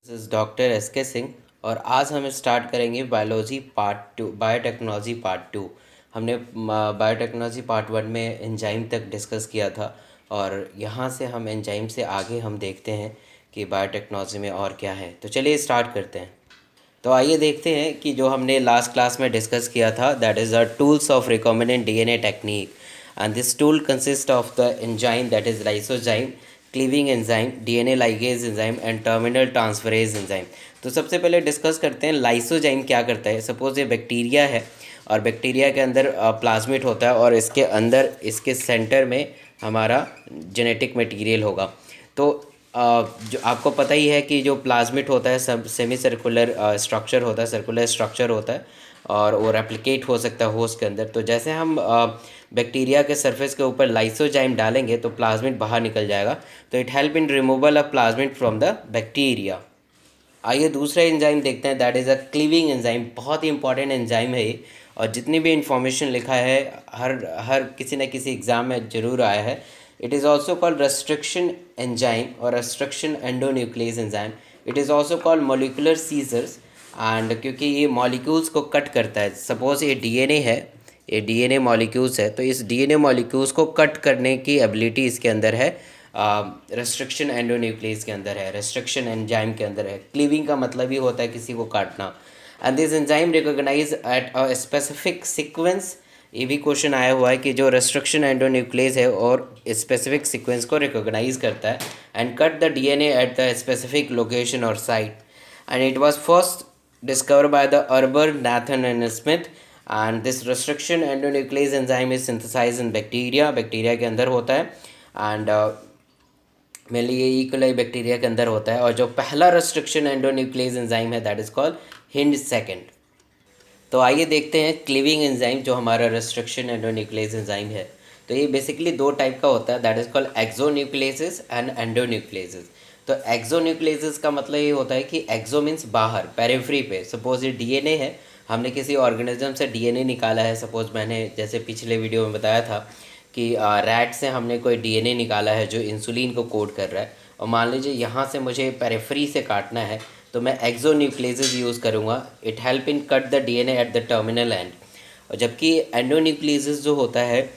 This is doctor S के सिंह और आज हम स्टार्ट करेंगे बायोलॉजी पार्ट 2 बायोटेक्नोलॉजी पार्ट 2। हमने बायोटेक्नोलॉजी पार्ट 1 में एंजाइम तक डिस्कस किया था और यहाँ से हम एंजाइम से आगे हम देखते हैं कि बायोटेक्नोलॉजी में और क्या है। तो चलिए स्टार्ट करते हैं। तो आइए देखते हैं कि जो हमने लास्ट क्लास में डिस्कस किया था, that is the tools of recombinant DNA technique and this tool consist of the enzyme that is lysozyme, cleaving enzyme, DNA ligase enzyme and terminal transferase enzyme. तो सबसे पहले डिस्कस करते हैं lysozyme क्या करता है। सपोज ये बैक्टीरिया है और बैक्टीरिया के अंदर प्लाज्मिड होता है और इसके अंदर इसके सेंटर में हमारा जेनेटिक मटेरियल होगा। तो जो आपको पता ही है कि जो प्लाज्मिड होता है सब सेमी सर्कुलर स्ट्रक्चर होता है, सर्कुलर स्ट्रक्चर होता है और वो रेप्लिकेट हो सकता है होस्ट के अंदर। तो जैसे हम बैक्टीरिया के सरफेस के ऊपर लाइसोजाइम डालेंगे तो प्लाज्मिड बाहर निकल जाएगा। तो it help in removal of plasmid from the bacteria. आइए दूसरा एंजाइम देखते हैं, that is a cleaving enzyme. बहुत ही इंपॉर्टेंट एंजाइम है ये और जितनी भी इंफॉर्मेशन लिखा है हर किसी न किसी एग्ज़ाम में ज़रूर आया है। It is also called restriction enzyme और restriction endonuclease enzyme. It is also called molecular scissors and क्योंकि ये मॉलिक्यूल्स को कट करता है। सपोज ये डीएनए है, ये डीएनए मॉलिक्यूल्स है, तो इस डीएनए मॉलिक्यूल्स को कट करने की एबिलिटी इसके अंदर है, रेस्ट्रिक्शन एंडोन्यूक्लियस के अंदर है, रेस्ट्रिक्शन एंजाइम के अंदर है। क्लीविंग का मतलब ही होता है किसी को काटना। And this enzyme recognize at a specific sequence. ये भी क्वेश्चन आया हुआ है कि जो रेस्ट्रिक्शन एंडोन्यूक्लियस है और स्पेसिफिक सीक्वेंस को रिकॉग्नाइज करता है and cut the DNA at the specific location और site. And it was first discovered by the Arber, Nathan and Smith, and this restriction endonuclease enzyme is synthesized in bacteria के अंदर होता है and mainly ये E coli bacteria के अंदर होता है। और जो पहला रेस्ट्रिक्शन एंडोन्यूक्लियस एंजाइम है that is called hind second. तो आइए देखते हैं क्लीविंग एंजाइम जो हमारा रेस्ट्रिक्शन एंडोन्यूक्लियस एंजाइम है। तो ये बेसिकली दो टाइप का होता है, दैट इज़ कॉल्ड एक्सोन्यूक्लियसेस एंड एंडोन्यूक्लियसेस। तो एक्सोन्यूक्लियसेस का मतलब ये होता है कि एक्सो मीन्स बाहर, पेरिफ्री पे। सपोज ये डीएनए है, हमने किसी ऑर्गेनिज्म से डीएनए निकाला है। सपोज मैंने जैसे पिछले वीडियो में बताया था कि रैट से हमने कोई डीएनए निकाला है जो इंसुलिन को कोड कर रहा है और मान लीजिए यहाँ से मुझे पेरिफ्री से काटना है तो मैं एक्सोन्यूक्लियसेस यूज़ करूँगा। It help in cut the DNA at the terminal and. और जबकि एंडोन्यूक्लियसेस जो होता है,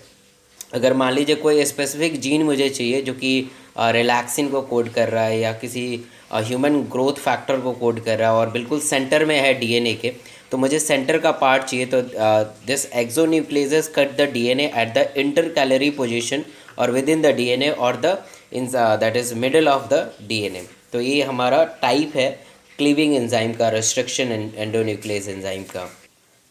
अगर मान लीजिए कोई स्पेसिफिक जीन मुझे चाहिए जो कि रिलैक्सिन को कोड कर रहा है या किसी ह्यूमन ग्रोथ फैक्टर को कोड कर रहा है और बिल्कुल सेंटर में है डीएनए के, तो मुझे सेंटर का पार्ट चाहिए। तो this exonucleases cut the DNA at the intercalary position और विद इन द डीएनए और the in that is middle of the DNA. तो ये हमारा टाइप है क्लीविंग एंजाइम का, रेस्ट्रिक्शन एंडोन्यूक्लियस एंजाइम का।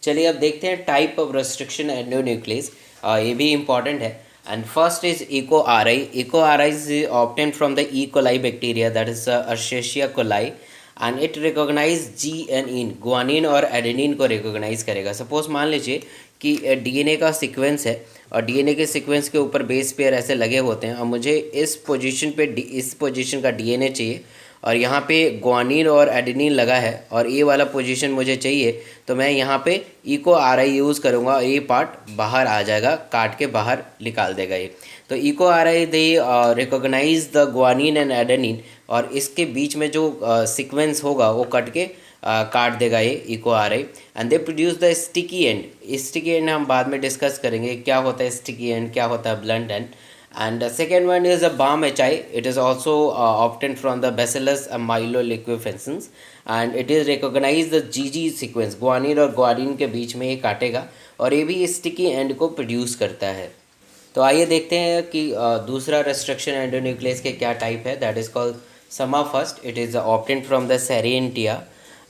चलिए अब देखते हैं टाइप ऑफ रेस्ट्रिक्शन एंडोन्यूक्लियस। ये भी इंपॉर्टेंट है। And first is Eco R I. Eco R I is obtain from the E coli bacteria that is Escherichia coli and it recognise G N in, guanine और adenine को recognise करेगा। Suppose मान लीजिए कि DNA का sequence है और DNA के सीक्वेंस के ऊपर बेस पेयर ऐसे लगे होते हैं और मुझे इस पोजीशन का डीएनए चाहिए और यहाँ पे ग्वानिन और एडेनिन लगा है और ये वाला पोजीशन मुझे चाहिए, तो मैं यहाँ पे इको आर आई यूज़ करूँगा और ये पार्ट बाहर आ जाएगा, काट के बाहर निकाल देगा ये। तो Eco R I they recognize the guanine and adenine और इसके बीच में जो सीक्वेंस होगा वो कट के काट देगा ये Eco R I and they produce the sticky end. Sticky end हम बाद में डिस्कस करेंगे क्या होता है स्टिकी एंड, क्या होता है blunt and. And the second one is a balm HI. It is also obtained from the Bacillus amyloliquefacens and it is recognized the GG sequence, guanine और guanine के बीच में ये काटेगा और ये भी स्टिकी एंड को प्रोड्यूस करता है। तो आइए देखते हैं कि दूसरा रेस्ट्रिक्शन एंडोन्यूक्लियस के क्या टाइप है, that is called Sma first. It is obtain from the Serratia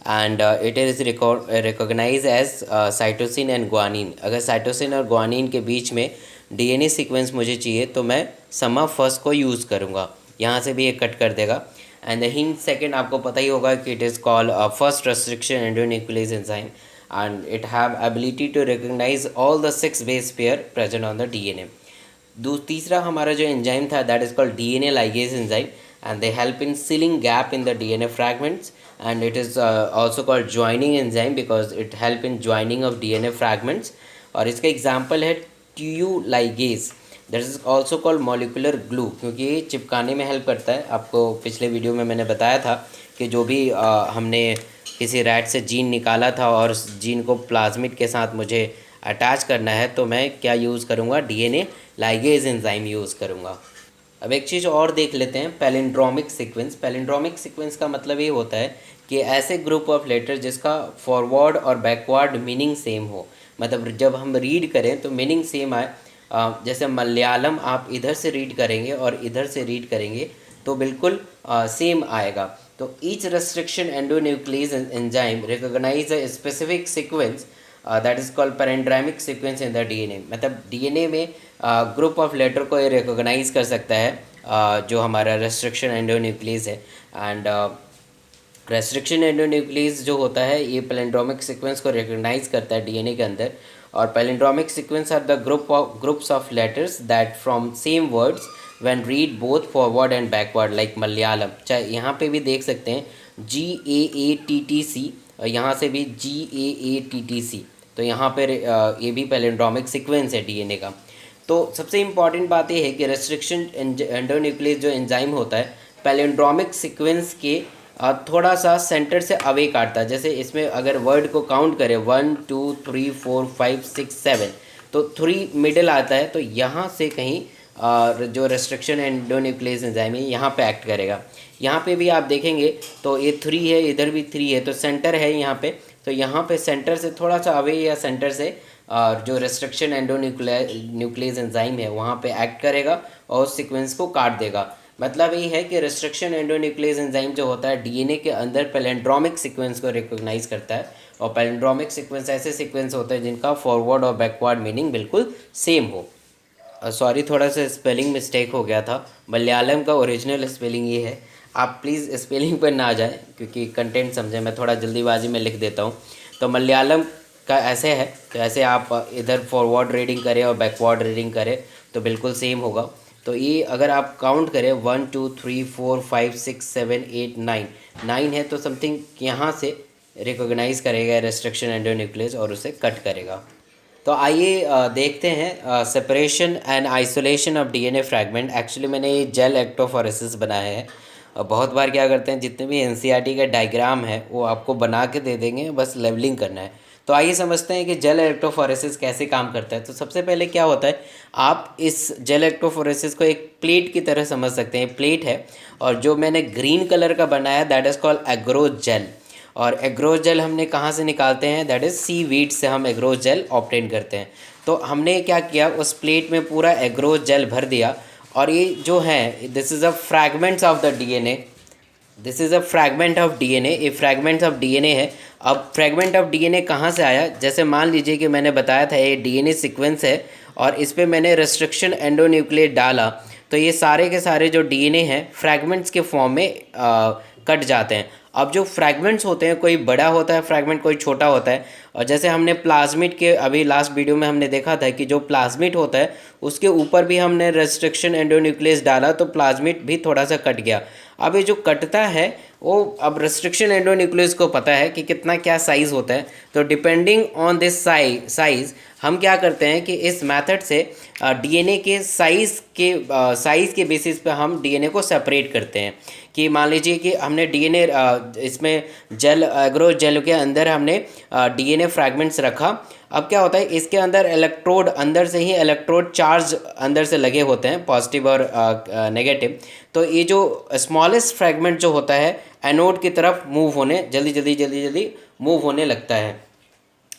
and it is recognise as cytosine and guanine. अगर साइटोसिन और ग्वानिन के बीच में डीएनए सीक्वेंस मुझे चाहिए तो मैं समा फर्स्ट को यूज़ करूँगा, यहाँ से भी ये कट कर देगा। एंड द हिंट सेकेंड आपको पता ही होगा कि it is called first restriction endonuclease enzyme and it have ability to recognize all the 6 base pair present on the DNA. तीसरा हमारा जो एंजाइम था that is called DNA ligase enzyme and they help in sealing gap in the DNA fragments and it is also called joining enzyme because it help in joining of DNA fragments. और इसका example है TU ligase that is also called molecular glue, क्योंकि ये चिपकाने में help करता है। आपको पिछले वीडियो में मैंने बताया था कि जो भी हमने किसी रैट से जीन निकाला था और उस जीन को प्लाज्मिड के साथ मुझे अटैच करना है, तो मैं क्या यूज़ करूँगा, डीएनए लाइगेज एंजाइम यूज़ करूँगा। अब एक चीज़ और देख लेते हैं, पैलिंड्रोमिक सीक्वेंस। पैलिंड्रोमिक सीक्वेंस का मतलब ये होता है कि ऐसे ग्रुप ऑफ लेटर जिसका फॉरवर्ड और बैकवर्ड मीनिंग सेम हो, मतलब जब हम रीड करें तो मीनिंग सेम आए। जैसे मलयालम आप इधर से रीड करेंगे और इधर से रीड करेंगे तो बिल्कुल सेम आएगा। तो each restriction endonuclease enzyme recognize a specific sequence that is called palindromic sequence in the DNA. मतलब डीएनए में ग्रुप ऑफ लेटर को ये रिकॉग्नाइज कर सकता है जो हमारा रेस्ट्रिक्शन एंडोन्यूक्लियस है। एंड रेस्ट्रिक्शन एंडोन्यूक्लियस जो होता है ये पैलिंड्रोमिक सीक्वेंस को रिकॉग्नाइज करता है डीएनए के अंदर। और palindromic sequence are the groups of letters that from same words when read both forward and backward, like Malayalam. चाहे यहाँ पे भी देख सकते हैं GAATTC, और यहाँ से भी GAATTC, तो यहाँ पर ये भी पैलिंड्रोमिक सीक्वेंस है डीएनए का। तो सबसे इम्पॉर्टेंट बात ये है कि रेस्ट्रिक्शन एंडोन्यूक्लियस जो एंजाइम होता है पैलिंड्रोमिक सीक्वेंस के थोड़ा सा सेंटर से अवे काटता है। जैसे इसमें अगर वर्ड को काउंट करें 1 2 3 4 5 6 7, तो 3 मिडिल आता है, तो यहाँ से कहीं जो रेस्ट्रिक्शन एंडोन्यूक्लियस एंजाइम है यहाँ पे एक्ट करेगा। यहाँ पे भी आप देखेंगे तो ये 3 है, इधर भी 3 है, तो सेंटर है यहाँ पे, तो यहाँ पे सेंटर से थोड़ा सा अवे या सेंटर से जो रेस्ट्रिक्शन एंडोन्यूक्लियस एंजाइम है वहाँ पे एक्ट करेगा और उस सीक्वेंस को काट देगा। मतलब ये है कि रेस्ट्रिक्शन एंडोन्यूक्लियस एंजाइम जो होता है डीएनए के अंदर पैलिंड्रोमिक सीक्वेंस को रिकॉग्नाइज करता है। और पैलिंड्रोमिक सीक्वेंस ऐसे सीक्वेंस होते हैं जिनका फॉरवर्ड और बैकवर्ड मीनिंग बिल्कुल सेम हो। सॉरी, थोड़ा सा स्पेलिंग मिस्टेक हो गया था। मलयालम का ओरिजिनल स्पेलिंग ये है, आप प्लीज़ स्पेलिंग पर ना जाएं क्योंकि कंटेंट समझें, मैं थोड़ा जल्दीबाजी में लिख देता हूँ। तो मलयालम का ऐसे है, तो ऐसे आप इधर फॉरवर्ड रीडिंग करें और बैकवर्ड रीडिंग करें तो बिल्कुल सेम होगा। तो ये अगर आप काउंट करें 1 2 3 4 5 6 7 8 9 है, तो समथिंग यहाँ से रिकॉग्नाइज करेगा रेस्ट्रिक्शन एंडोन्यूक्लियस और उसे कट करेगा। तो आइए देखते हैं separation and isolation of DNA fragment. Actually मैंने ये जेल इलेक्ट्रोफोरेसिस बनाया है। बहुत बार क्या करते हैं, जितने भी एनसीईआरटी का डायग्राम है वो आपको बना के दे देंगे, बस लेवलिंग करना है। तो आइए समझते हैं कि जेल इलेक्ट्रोफोरेसिस कैसे काम करता है। तो सबसे पहले क्या होता है, आप इस जेल इलेक्ट्रोफोरेसिस को एक प्लेट की तरह समझ सकते हैं। प्लेट है और जो मैंने ग्रीन कलर का बनाया that is called agarose gel. और एग्रोज जेल हमने कहाँ से निकालते हैं, दैट इज़ सी वीड से हम एग्रोज जेल ऑब्टेन करते हैं। तो हमने क्या किया, उस प्लेट में पूरा एग्रोज जेल भर दिया और ये जो है this is a fragments of the DNA, this is a fragment of DNA, ये फ्रैगमेंट्स ऑफ डीएनए है। अब फ्रैगमेंट ऑफ डीएनए कहाँ से आया, जैसे मान लीजिए कि मैंने बताया था ये डीएनए सीक्वेंस है और इस पर मैंने रेस्ट्रिक्शन एंडोन्यूक्लियस डाला, तो ये सारे के सारे जो डीएनए हैं फ्रैगमेंट्स के फॉर्म में कट जाते हैं। अब जो फ्रैगमेंट्स होते हैं, कोई बड़ा होता है फ्रैगमेंट, कोई छोटा होता है। और जैसे हमने प्लाज्मिड के अभी लास्ट वीडियो में हमने देखा था कि जो प्लाज्मिड होता है उसके ऊपर भी हमने रेस्ट्रिक्शन एंडोन्यूक्लियस डाला तो प्लाज्मिड भी थोड़ा सा कट गया। अब ये जो कटता है वो अब रेस्ट्रिक्शन एंडोन्यूक्लियस को पता है कि कितना क्या साइज़ होता है, तो डिपेंडिंग ऑन दिस साइज़ हम क्या करते हैं कि इस मेथड से डीएनए के साइज़ के बेसिस पे हम डीएनए को सेपरेट करते हैं। कि मान लीजिए कि हमने डीएनए इसमें जेल एग्रो जेल के अंदर हमने डीएनए फ्रैगमेंट्स रखा। अब क्या होता है, इसके अंदर इलेक्ट्रोड, अंदर से ही इलेक्ट्रोड चार्ज अंदर से लगे होते हैं, पॉजिटिव और नेगेटिव। तो ये जो स्मॉलेस्ट फ्रैगमेंट जो होता है एनोड की तरफ मूव होने जल्दी मूव होने लगता है,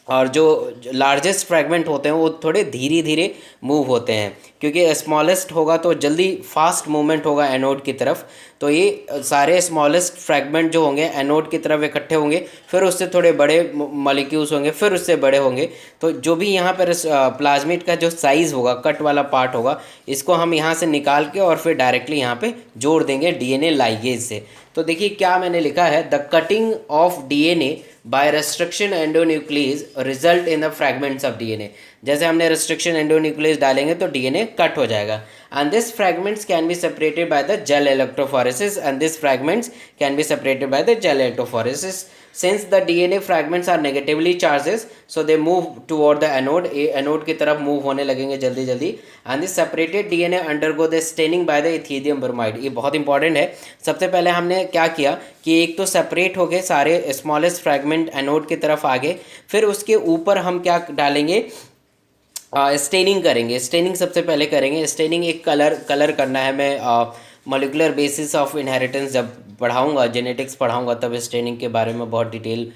और जो लार्जेस्ट फ्रैगमेंट होते हैं वो थोड़े धीरे धीरे मूव होते हैं, क्योंकि स्मॉलेस्ट होगा तो जल्दी फास्ट मूवमेंट होगा एनोड की तरफ। तो ये सारे स्मॉलेस्ट फ्रैगमेंट जो होंगे एनोड की तरफ इकट्ठे होंगे, फिर उससे थोड़े बड़े मॉलिक्यूल्स होंगे, फिर उससे बड़े होंगे। तो जो भी यहाँ पर प्लाज्मिड का जो साइज़ होगा, कट वाला पार्ट होगा, इसको हम यहाँ से निकाल के और फिर डायरेक्टली यहाँ पे जोड़ देंगे डीएनए लाइगेज से। तो देखिए क्या मैंने लिखा है, the cutting of DNA by restriction endonuclease result in the fragments of DNA। जैसे हमने रिस्ट्रिक्शन एंडोन्यूक्लियस डालेंगे तो डीएनए कट हो जाएगा। And this fragments can be separated by the gel electrophoresis, and this fragments can be separated by the gel electrophoresis. Since the DNA fragments are negatively charges, so they move toward the anode, anode की तरफ move होने लगेंगे जल्दी जल्दी। And this separated DNA undergo the staining by the ethidium bromide. ये बहुत important है। सबसे पहले हमने क्या किया कि एक तो सेपरेट हो गए सारे स्मॉलेस्ट फ्रैगमेंट एनोड की तरफ आगे, फिर उसके ऊपर हम क्या डालेंगे, स्टेनिंग करेंगे। स्टेनिंग सबसे पहले करेंगे। स्टेनिंग एक कलर करना है। मैं मॉलिकुलर बेसिस ऑफ इनहेरिटेंस जब पढ़ाऊंगा, जेनेटिक्स पढ़ाऊंगा, तब स्टेनिंग के बारे में बहुत डिटेल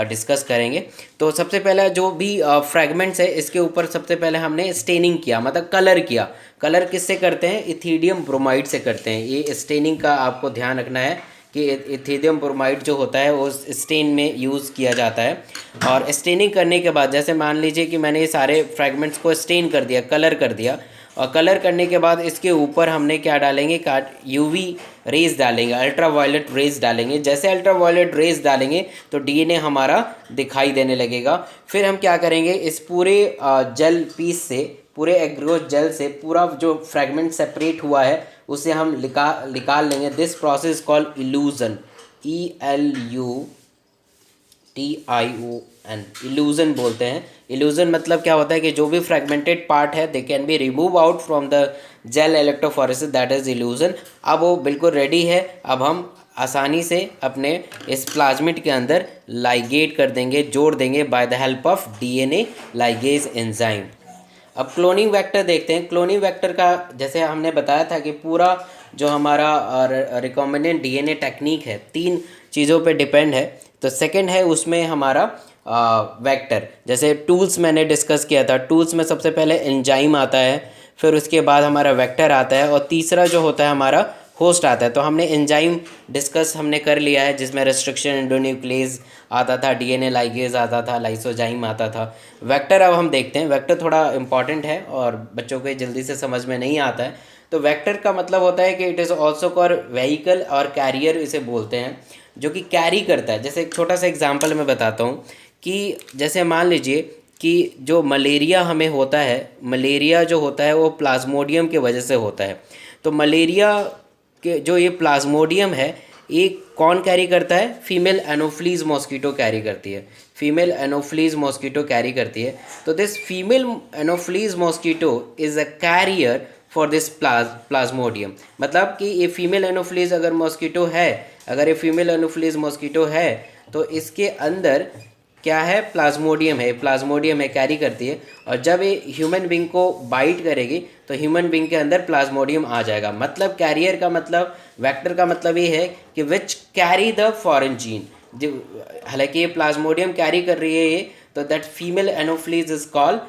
डिस्कस करेंगे। तो सबसे पहला जो भी फ्रैगमेंट्स है इसके ऊपर सबसे पहले हमने स्टेनिंग किया, मतलब कलर किया। कलर किससे करते हैं? इथीडियम ब्रोमाइड से करते हैं। ये स्टेनिंग का आपको ध्यान रखना है कि इथीडियम ब्रोमाइड जो होता है वो स्टेन में यूज़ किया जाता है। और स्टेनिंग करने के बाद जैसे मान लीजिए कि मैंने ये सारे फ्रैगमेंट्स को स्टेन कर दिया, कलर कर दिया, और कलर करने के बाद इसके ऊपर हमने क्या डालेंगे, यूवी रेज डालेंगे, अल्ट्रावायलेट रेज डालेंगे। जैसे अल्ट्रावायलेट रेज डालेंगे तो डीएनए हमारा दिखाई देने लगेगा। फिर हम क्या करेंगे, इस पूरे जेल पीस से, पूरे एग्रोस जेल से पूरा जो फ्रैगमेंट सेपरेट हुआ है उसे हम निकाल लेंगे। This process called illusion, ELUTION, illusion बोलते हैं। इल्यूजन मतलब क्या होता है कि जो भी फ्रेगमेंटेड पार्ट है they can be remove out from the gel electrophoresis, that is illusion. अब वो बिल्कुल रेडी है। अब हम आसानी से अपने इस प्लाज्मिड के अंदर लाइगेट कर देंगे, जोड़ देंगे by the help of DNA ligase enzyme. अब क्लोनिंग वेक्टर देखते हैं। क्लोनिंग वेक्टर का जैसे हमने बताया था कि पूरा जो हमारा रिकॉम्बिनेंट डीएनए टेक्निक है 3 चीज़ों पे डिपेंड है। तो सेकंड है उसमें हमारा वेक्टर। जैसे टूल्स मैंने डिस्कस किया था, टूल्स में सबसे पहले एंजाइम आता है, फिर उसके बाद हमारा वेक्टर आता है, और तीसरा जो होता है हमारा होस्ट आता है। तो हमने एंजाइम डिस्कस हमने कर लिया है, जिसमें रेस्ट्रिक्शन एंडोन्यूक्लियस आता था, डीएनए लाइगेज आता था, लाइसोजाइम आता था। वेक्टर अब हम देखते हैं। वेक्टर थोड़ा इंपॉर्टेंट है और बच्चों को जल्दी से समझ में नहीं आता है। तो वेक्टर का मतलब होता है कि it is also called vehicle और कैरियर इसे बोलते हैं, जो कि कैरी करता है। जैसे एक छोटा सा एग्जांपल मैं बताता हूँ कि जैसे मान लीजिए कि जो मलेरिया हमें होता है, मलेरिया जो होता है वो प्लाज्मोडियम की वजह से होता है। तो मलेरिया के जो ये प्लाज्मोडियम है ये कौन कैरी करता है? फीमेल एनोफ्लीज मॉस्किटो कैरी करती है। फीमेल एनोफ्लीज मॉस्किटो कैरी करती है। तो this female anopheles mosquito is a carrier for this plasmodium. मतलब कि ये फीमेल एनोफ्लीज अगर मॉस्किटो है, अगर ये फीमेल एनोफ्लीज मॉस्किटो है तो इसके अंदर क्या है? प्लाज्मोडियम है। प्लाज्मोडियम है, कैरी करती है। और जब ये ह्यूमन बींग को बाइट करेगी तो ह्यूमन बींग के अंदर प्लाज्मोडियम आ जाएगा। मतलब कैरियर का मतलब, वेक्टर का मतलब ये है कि which carry the foreign gene. जो हालांकि ये प्लाज्मोडियम कैरी कर रही है ये, तो that female anopheles is called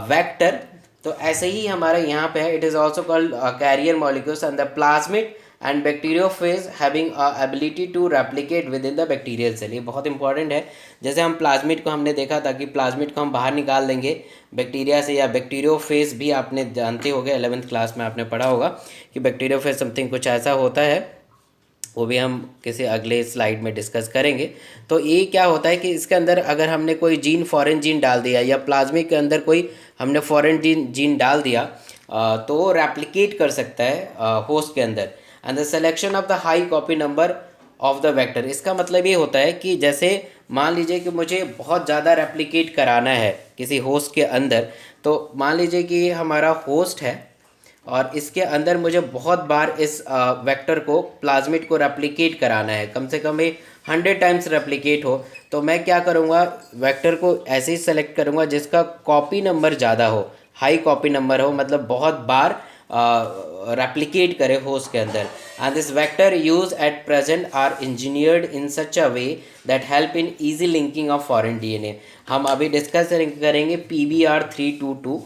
vector. तो ऐसे ही हमारा यहाँ पे है, it is also called carrier molecules and the plasmid and bacteriophage having ability to replicate within the bacterial cell. ये बहुत इंपॉर्टेंट है। जैसे हम प्लाज्मिड को हमने देखा था कि प्लाज्मिड को हम बाहर निकाल देंगे बैक्टीरिया से, या बैक्टीरियोफेज भी आपने जानते होंगे, 11th क्लास में आपने पढ़ा होगा कि बैक्टीरियोफेज समथिंग कुछ ऐसा होता है, वो भी हम किसी अगले स्लाइड में डिस्कस करेंगे। तो ये क्या होता है कि इसके अंदर अगर हमने कोई जीन, फॉरेन जीन डाल दिया, या प्लाज्मिड के अंदर कोई हमने फॉरेन जीन डाल दिया, तो रेप्लिकेट कर सकता है होस्ट के अंदर। And the selection of the high copy number of the vector, इसका मतलब ये होता है कि जैसे मान लीजिए कि मुझे बहुत ज़्यादा रेप्लिकेट कराना है किसी होस्ट के अंदर। तो मान लीजिए कि हमारा होस्ट है और इसके अंदर मुझे बहुत बार इस वेक्टर को, प्लाज्मिड को रेप्लिकेट कराना है, कम से कम ये 100 टाइम्स रेप्लिकेट हो। तो मैं क्या करूँगा, वेक्टर को ऐसे ही सेलेक्ट करूँगा जिसका कॉपी नंबर ज़्यादा हो, हाई कॉपी नंबर हो, मतलब बहुत बार रेप्लिकेट करे होस्ट के अंदर। And this vector use at present are engineered in such a way that help in easy linking of foreign DNA. हम अभी डिस्कस करेंगे PBR322।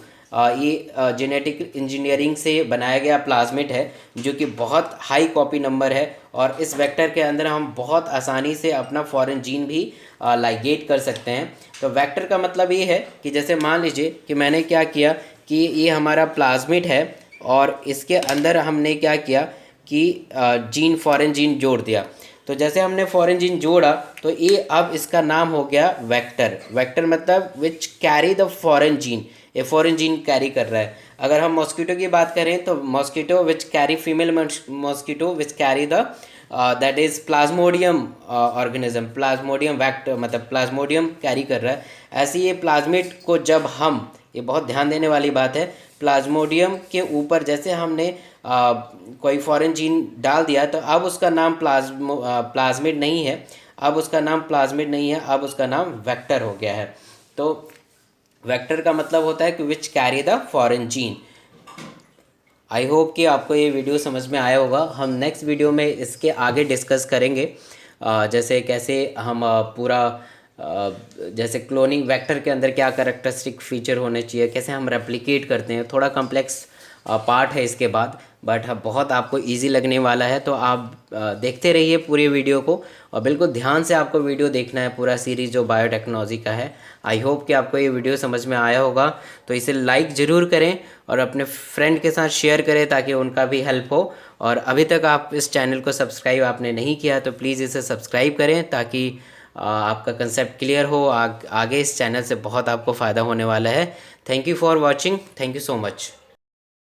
ये जेनेटिक इंजीनियरिंग से बनाया गया प्लाज्मिड है जो कि बहुत हाई कॉपी नंबर है, और इस वेक्टर के अंदर हम बहुत आसानी से अपना फॉरेन जीन भी लाइगेट कर सकते हैं। तो वेक्टर का मतलब ये है कि जैसे मान लीजिए कि मैंने क्या किया कि ये हमारा प्लाज्मिड है और इसके अंदर हमने क्या किया कि जीन, फॉरेन जीन जोड़ दिया। तो जैसे हमने फॉरेन जीन जोड़ा तो ये अब इसका नाम हो गया वेक्टर। वेक्टर मतलब which carry the foreign gene, ये फॉरेन जीन कैरी कर रहा है। अगर हम मॉस्किटो की बात करें तो mosquito which carry female mosquito which carry the that is Plasmodium organism, Plasmodium vector, मतलब प्लाज्मोडियम कैरी कर रहा है। ऐसे ये प्लाज्मिड को जब हम, ये बहुत ध्यान देने वाली बात है, प्लाज्मोडियम के ऊपर जैसे हमने कोई फॉरेन जीन डाल दिया तो अब उसका नाम प्लाज्मिड नहीं है, अब उसका नाम प्लाज्मिड नहीं है, अब उसका नाम वेक्टर हो गया है। तो वेक्टर का मतलब होता है कि which carry the foreign gene. I hope कि आपको ये वीडियो समझ में आया होगा। हम नेक्स्ट वीडियो में इसके आगे डिस्कस करेंगे, जैसे कैसे हम जैसे क्लोनिंग वेक्टर के अंदर क्या कैरेक्टरिस्टिक फीचर होने चाहिए, कैसे हम रेप्लिकेट करते हैं। थोड़ा कॉम्प्लेक्स पार्ट है इसके बाद, बट बहुत आपको इजी लगने वाला है। तो आप देखते रहिए पूरे वीडियो को, और बिल्कुल ध्यान से आपको वीडियो देखना है, पूरा सीरीज़ जो बायोटेक्नोलॉजी का है। आई होप कि आपको ये वीडियो समझ में आया होगा। तो इसे लाइक ज़रूर करें और अपने फ्रेंड के साथ शेयर करें ताकि उनका भी हेल्प हो। और अभी तक आप इस चैनल को सब्सक्राइब आपने नहीं किया तो प्लीज़ इसे सब्सक्राइब करें ताकि आपका कंसेप्ट क्लियर हो। आगे इस चैनल से बहुत आपको फ़ायदा होने वाला है। Thank you for watching. Thank you so much.